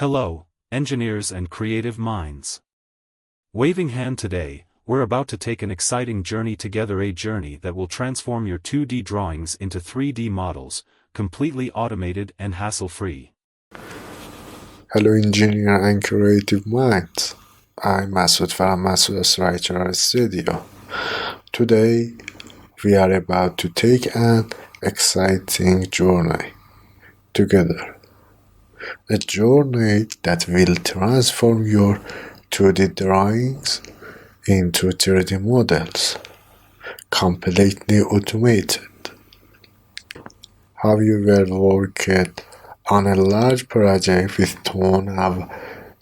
Hello, engineers and creative minds. Waving hand today, we're about to take an exciting journey together, a journey that will transform your 2D drawings into 3D models, completely automated and hassle-free. Hello engineer and creative minds. I'm Masoud from Masoud's Writer Studio. Today, we are about to take an exciting journey together. A journey that will transform your 2D drawings into 3D models, completely automated. Have you ever worked on a large project with ton of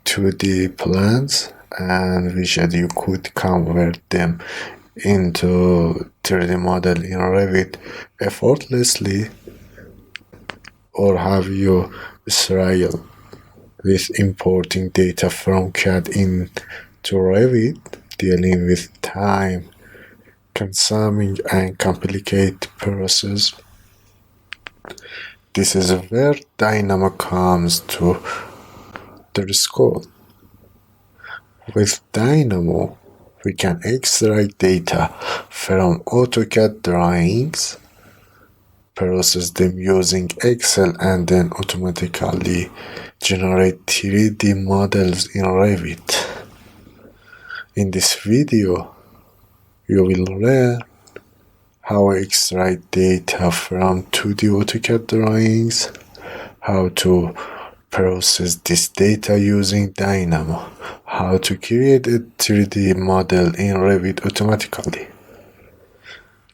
2D plans and wished you could convert them into 3D model in Revit effortlessly? Or have you struggled with importing data from CAD into Revit, dealing with time-consuming and complicated process? This is where Dynamo comes to the scope. With Dynamo, we can extract data from AutoCAD drawings, process them using Excel, and then automatically generate 3D models in Revit. In this video, you will learn how to extract data from 2D AutoCAD drawings, how to process this data using Dynamo, how to create a 3D model in Revit automatically.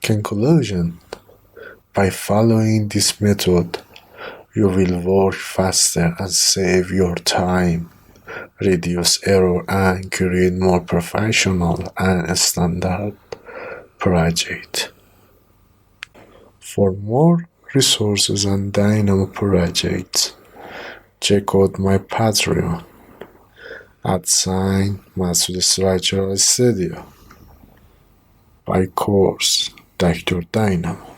Conclusion: by following this method, you will work faster and save your time, reduce error, and create more professional and standard project. For more resources on Dynamo projects, check out my Patreon at Masoud's Writer Studio by course DrDynamo.